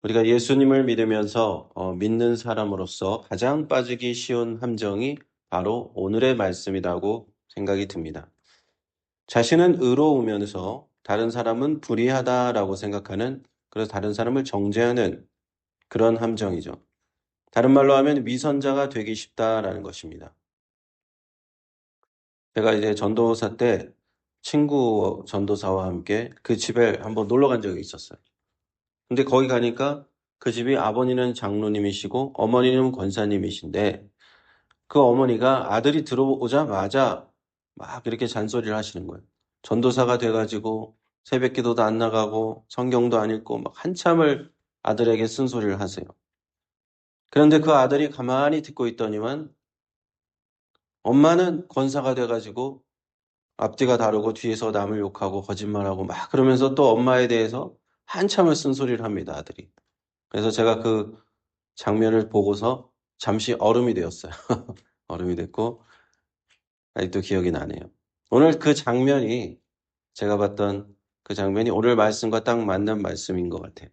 우리가 예수님을 믿으면서 믿는 사람으로서 가장 빠지기 쉬운 함정이 바로 오늘의 말씀이라고 생각이 듭니다. 자신은 의로우면서 다른 사람은 불의하다라고 생각하는, 그래서 다른 사람을 정죄하는 그런 함정이죠. 다른 말로 하면 위선자가 되기 쉽다라는 것입니다. 제가 이제 전도사 때 친구 전도사와 함께 그 집에 한번 놀러 간 적이 있었어요. 근데 거기 가니까 그 집이 아버님은 장로님이시고 어머니는 권사님이신데, 그 어머니가 아들이 들어오자마자 막 이렇게 잔소리를 하시는 거예요. 전도사가 돼가지고 새벽 기도도 안 나가고 성경도 안 읽고 막 한참을 아들에게 쓴소리를 하세요. 그런데 그 아들이 가만히 듣고 있더니만 엄마는 권사가 돼가지고 앞뒤가 다르고 뒤에서 남을 욕하고 거짓말하고 막 그러면서 또 엄마에 대해서 한참을 쓴소리를 합니다, 아들이. 그래서 제가 그 장면을 보고서 잠시 얼음이 되었어요. 얼음이 됐고 아직도 기억이 나네요. 오늘 그 장면이, 제가 봤던 그 장면이 오늘 말씀과 딱 맞는 말씀인 것 같아요.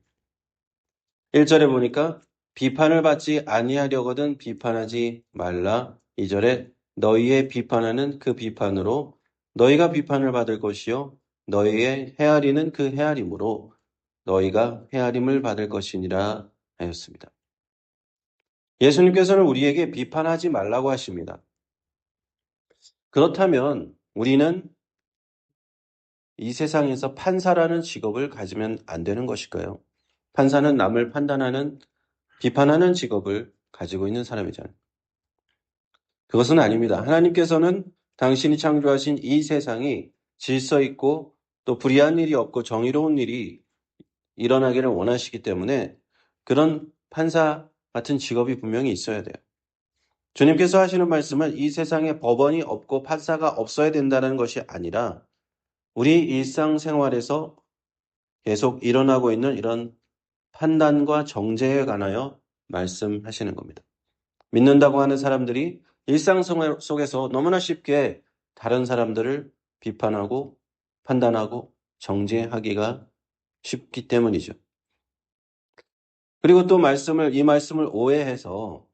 1절에 보니까 비판을 받지 아니하려거든 비판하지 말라. 2절에 너희의 비판하는 그 비판으로 너희가 비판을 받을 것이요 너희의 헤아리는 그 헤아림으로 너희가 헤아림을 받을 것이니라 하였습니다. 예수님께서는 우리에게 비판하지 말라고 하십니다. 그렇다면 우리는 이 세상에서 판사라는 직업을 가지면 안 되는 것일까요? 판사는 남을 판단하는, 비판하는 직업을 가지고 있는 사람이잖아요. 그것은 아닙니다. 하나님께서는 당신이 창조하신 이 세상이 질서 있고 또 불의한 일이 없고 정의로운 일이 일어나기를 원하시기 때문에 그런 판사 같은 직업이 분명히 있어야 돼요. 주님께서 하시는 말씀은 이 세상에 법원이 없고 판사가 없어야 된다는 것이 아니라 우리 일상생활에서 계속 일어나고 있는 이런 판단과 정죄에 관하여 말씀하시는 겁니다. 믿는다고 하는 사람들이 일상생활 속에서 너무나 쉽게 다른 사람들을 비판하고 판단하고 정죄하기가 쉽기 때문이죠. 그리고 또 이 말씀을 오해해서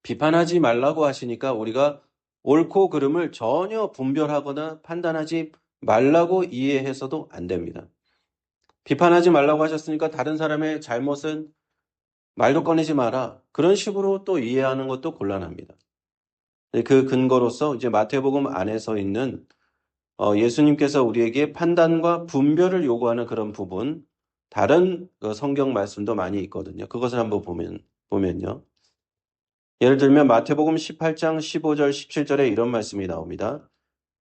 비판하지 말라고 하시니까 우리가 옳고 그름을 전혀 분별하거나 판단하지 말라고 이해해서도 안 됩니다. 비판하지 말라고 하셨으니까 다른 사람의 잘못은 말도 꺼내지 마라. 그런 식으로 또 이해하는 것도 곤란합니다. 그 근거로서 이제 마태복음 안에서 있는 예수님께서 우리에게 판단과 분별을 요구하는 그런 부분, 다른 성경 말씀도 많이 있거든요. 그것을 한번 보면요. 예를 들면 마태복음 18장 15절 17절에 이런 말씀이 나옵니다.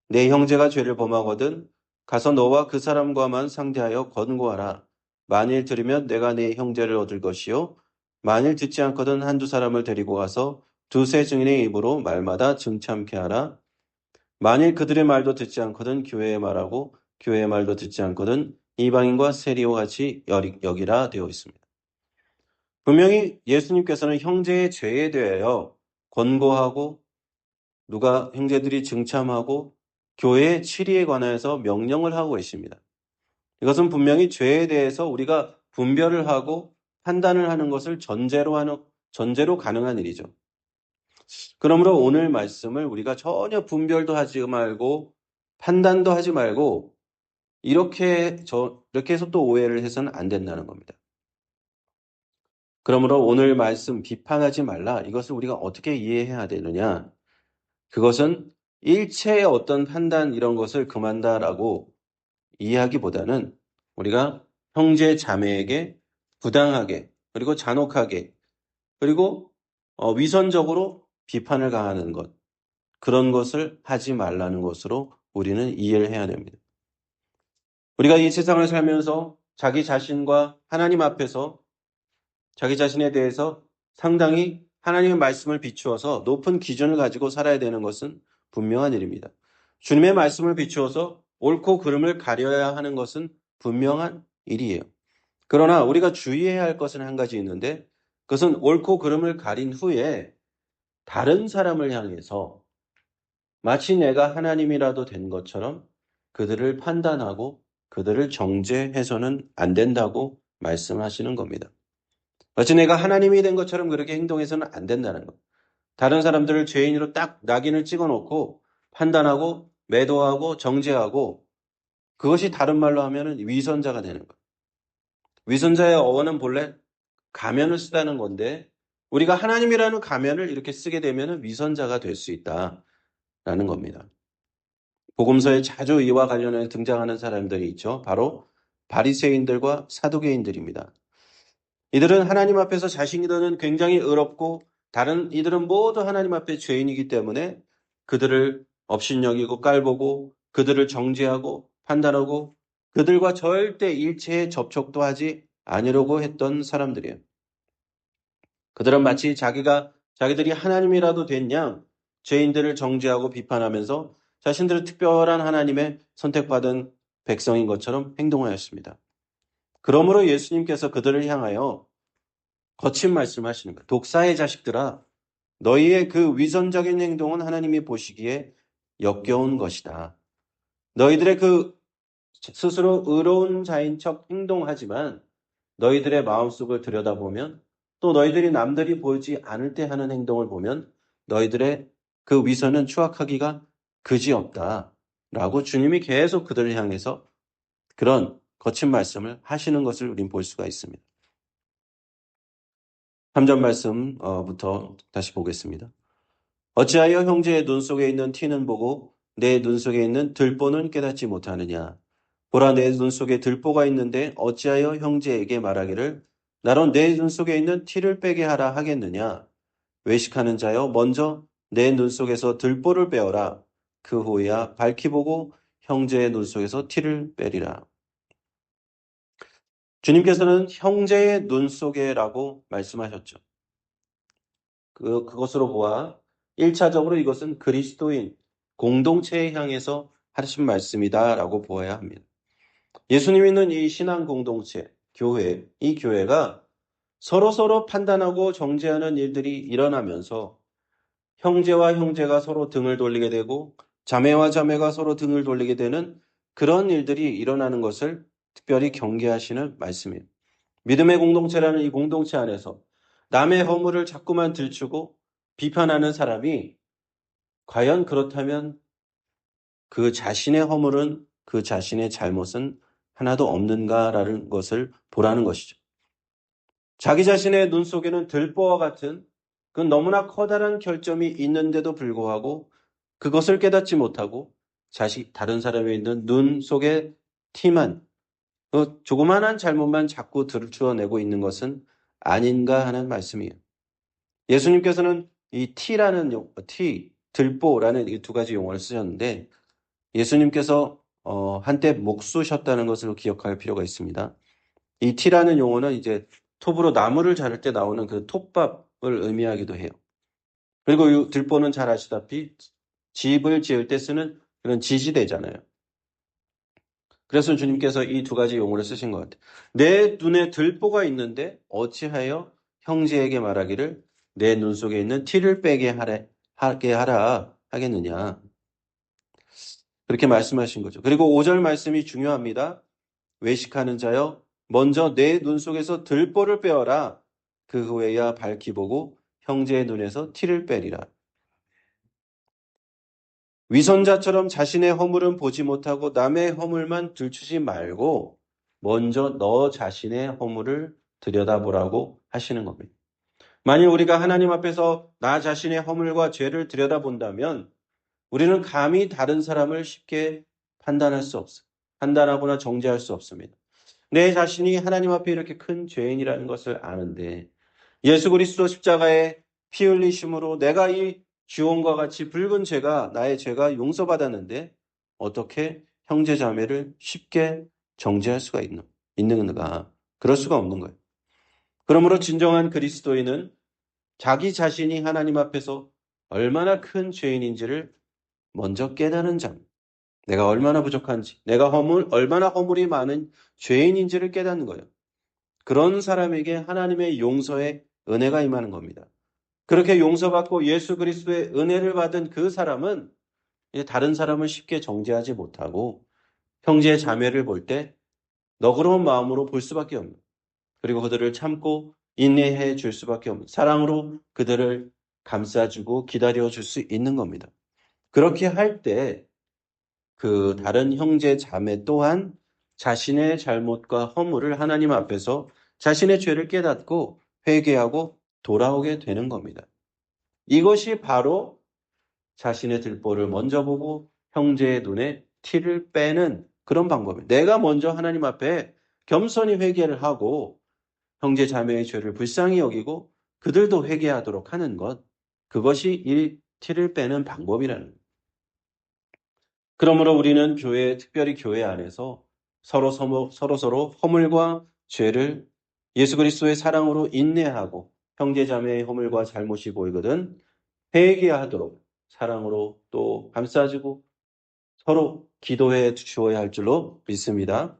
내 형제가 죄를 범하거든 가서 너와 그 사람과만 상대하여 권고하라. 만일 들으면 내가 내 형제를 얻을 것이요 만일 듣지 않거든 한두 사람을 데리고 가서 두세 증인의 입으로 말마다 증참케 하라. 만일 그들의 말도 듣지 않거든 교회의 말하고 교회의 말도 듣지 않거든 이방인과 세리와 같이 여기라 되어 있습니다. 분명히 예수님께서는 형제의 죄에 대하여 권고하고 누가 형제들이 증참하고 교회의 치리에 관해서 명령을 하고 계십니다. 이것은 분명히 죄에 대해서 우리가 분별을 하고 판단을 하는 것을 전제로 가능한 일이죠. 그러므로 오늘 말씀을 우리가 전혀 분별도 하지 말고 판단도 하지 말고 이렇게 해서 또 오해를 해서는 안 된다는 겁니다. 그러므로 오늘 말씀 비판하지 말라. 이것을 우리가 어떻게 이해해야 되느냐? 그것은 일체의 어떤 판단 이런 것을 금한다라고 이해하기보다는 우리가 형제 자매에게 부당하게 그리고 잔혹하게 그리고 위선적으로 비판을 가하는 것, 그런 것을 하지 말라는 것으로 우리는 이해를 해야 됩니다. 우리가 이 세상을 살면서 자기 자신과 하나님 앞에서 자기 자신에 대해서 상당히 하나님의 말씀을 비추어서 높은 기준을 가지고 살아야 되는 것은 분명한 일입니다. 주님의 말씀을 비추어서 옳고 그름을 가려야 하는 것은 분명한 일이에요. 그러나 우리가 주의해야 할 것은 한 가지 있는데, 그것은 옳고 그름을 가린 후에 다른 사람을 향해서 마치 내가 하나님이라도 된 것처럼 그들을 판단하고 그들을 정죄해서는 안 된다고 말씀하시는 겁니다. 어찌 내가 하나님이 된 것처럼 그렇게 행동해서는 안 된다는 것. 다른 사람들을 죄인으로 딱 낙인을 찍어놓고 판단하고 매도하고 정죄하고 그것이 다른 말로 하면 위선자가 되는 것. 위선자의 어원은 본래 가면을 쓰다는 건데 우리가 하나님이라는 가면을 이렇게 쓰게 되면 위선자가 될 수 있다라는 겁니다. 복음서에 자주 이와 관련해 등장하는 사람들이 있죠. 바로 바리새인들과 사두개인들입니다. 이들은 하나님 앞에서 자신들은 굉장히 의롭고 다른 이들은 모두 하나님 앞에 죄인이기 때문에 그들을 업신여기고 깔보고 그들을 정죄하고 판단하고 그들과 절대 일체의 접촉도 하지 아니려고 했던 사람들이에요. 그들은 마치 자기들이 하나님이라도 된 양 죄인들을 정죄하고 비판하면서 자신들은 특별한 하나님의 선택받은 백성인 것처럼 행동하였습니다. 그러므로 예수님께서 그들을 향하여 거친 말씀하시는 거예요. 독사의 자식들아, 너희의 그 위선적인 행동은 하나님이 보시기에 역겨운 것이다. 너희들의 그 스스로 의로운 자인 척 행동하지만 너희들의 마음속을 들여다보면 또 너희들이 남들이 보지 않을 때 하는 행동을 보면 너희들의 그 위선은 추악하기가 그지없다. 라고 주님이 계속 그들을 향해서 그런 거친 말씀을 하시는 것을 우린 볼 수가 있습니다. 3절 말씀부터 다시 보겠습니다. 어찌하여 형제의 눈 속에 있는 티는 보고 내 눈 속에 있는 들보는 깨닫지 못하느냐. 보라 내 눈 속에 들보가 있는데 어찌하여 형제에게 말하기를 나로 내 눈 속에 있는 티를 빼게 하라 하겠느냐. 외식하는 자여 먼저 내 눈 속에서 들보를 빼어라. 그 후에야 밝히 보고 형제의 눈 속에서 티를 빼리라. 주님께서는 형제의 눈 속에라고 말씀하셨죠. 그것으로 보아 1차적으로 이것은 그리스도인 공동체에 향해서 하신 말씀이다라고 보아야 합니다. 예수님이 있는 이 신앙 공동체, 교회, 이 교회가 서로서로 판단하고 정죄하는 일들이 일어나면서 형제와 형제가 서로 등을 돌리게 되고 자매와 자매가 서로 등을 돌리게 되는 그런 일들이 일어나는 것을 특별히 경계하시는 말씀이에요. 믿음의 공동체라는 이 공동체 안에서 남의 허물을 자꾸만 들추고 비판하는 사람이 과연 그렇다면 그 자신의 허물은 그 자신의 잘못은 하나도 없는가라는 것을 보라는 것이죠. 자기 자신의 눈 속에는 들보와 같은 그 너무나 커다란 결점이 있는데도 불구하고 그것을 깨닫지 못하고 다른 사람이 있는 눈 속에 티만 그 조그마한 잘못만 자꾸 들추어내고 있는 것은 아닌가 하는 말씀이에요. 예수님께서는 이 들보라는 이 두 가지 용어를 쓰셨는데 예수님께서 한때 목수셨다는 것을 기억할 필요가 있습니다. 이 티라는 용어는 이제 톱으로 나무를 자를 때 나오는 그 톱밥을 의미하기도 해요. 그리고 이 들보는 잘 아시다시피 집을 지을 때 쓰는 그런 지지대잖아요. 그래서 주님께서 이 두 가지 용어를 쓰신 것 같아요. 내 눈에 들보가 있는데 어찌하여 형제에게 말하기를 내 눈 속에 있는 티를 빼게 하게 하라 하겠느냐. 그렇게 말씀하신 거죠. 그리고 5절 말씀이 중요합니다. 외식하는 자여 먼저 내 눈 속에서 들보를 빼어라. 그 후에야 밝히 보고 형제의 눈에서 티를 빼리라. 위선자처럼 자신의 허물은 보지 못하고 남의 허물만 들추지 말고 먼저 너 자신의 허물을 들여다보라고 하시는 겁니다. 만일 우리가 하나님 앞에서 나 자신의 허물과 죄를 들여다본다면 우리는 감히 다른 사람을 쉽게 판단할 수 없어요. 판단하거나 정죄할 수 없습니다. 내 자신이 하나님 앞에 이렇게 큰 죄인이라는 것을 아는데 예수 그리스도 십자가에 피 흘리심으로 내가 이 주홍과 같이 붉은 나의 죄가 용서받았는데 어떻게 형제 자매를 쉽게 정죄할 수가 있는가? 그럴 수가 없는 거예요. 그러므로 진정한 그리스도인은 자기 자신이 하나님 앞에서 얼마나 큰 죄인인지를 먼저 깨달은 자입니다. 내가 얼마나 부족한지, 내가 얼마나 허물이 많은 죄인인지를 깨닫는 거예요. 그런 사람에게 하나님의 용서의 은혜가 임하는 겁니다. 그렇게 용서받고 예수 그리스도의 은혜를 받은 그 사람은 이제 다른 사람을 쉽게 정죄하지 못하고 형제 자매를 볼 때 너그러운 마음으로 볼 수밖에 없는 거예요. 그리고 그들을 참고 인내해 줄 수밖에 없는, 사랑으로 그들을 감싸주고 기다려 줄 수 있는 겁니다. 그렇게 할 때 그 다른 형제 자매 또한 자신의 잘못과 허물을 하나님 앞에서 자신의 죄를 깨닫고 회개하고 돌아오게 되는 겁니다. 이것이 바로 자신의 들보를 먼저 보고 형제의 눈에 티를 빼는 그런 방법이에요. 내가 먼저 하나님 앞에 겸손히 회개를 하고 형제 자매의 죄를 불쌍히 여기고 그들도 회개하도록 하는 것, 그것이 이 티를 빼는 방법이라는 거예요. 그러므로 우리는 특별히 교회 안에서 서로 허물과 죄를 예수 그리스도의 사랑으로 인내하고 형제 자매의 허물과 잘못이 보이거든 회개하도록 사랑으로 또 감싸주고 서로 기도해 주어야 할 줄로 믿습니다.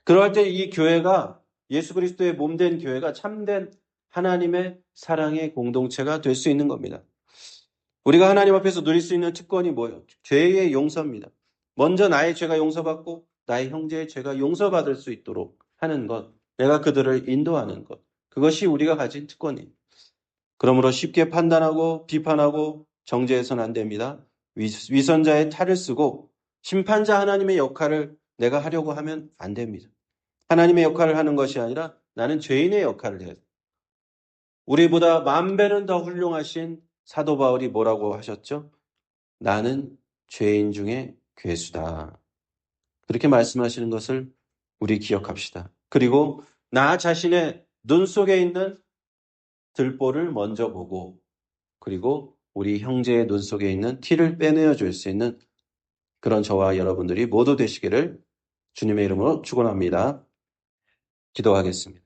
그럴 때 이 교회가 예수 그리스도의 몸된 교회가 참된 하나님의 사랑의 공동체가 될 수 있는 겁니다. 우리가 하나님 앞에서 누릴 수 있는 특권이 뭐예요? 죄의 용서입니다. 먼저 나의 죄가 용서받고 나의 형제의 죄가 용서받을 수 있도록 하는 것, 내가 그들을 인도하는 것, 그것이 우리가 가진 특권이에요. 그러므로 쉽게 판단하고 비판하고 정죄해서는 안 됩니다. 위선자의 탈을 쓰고 심판자 하나님의 역할을 내가 하려고 하면 안 됩니다. 하나님의 역할을 하는 것이 아니라 나는 죄인의 역할을 해야 돼요. 우리보다 10,000배는 더 훌륭하신 사도 바울이 뭐라고 하셨죠? 나는 죄인 중에 괴수다. 그렇게 말씀하시는 것을 우리 기억합시다. 그리고 나 자신의 눈 속에 있는 들보를 먼저 보고 그리고 우리 형제의 눈 속에 있는 티를 빼내어 줄 수 있는 그런 저와 여러분들이 모두 되시기를 주님의 이름으로 축원합니다. 기도하겠습니다.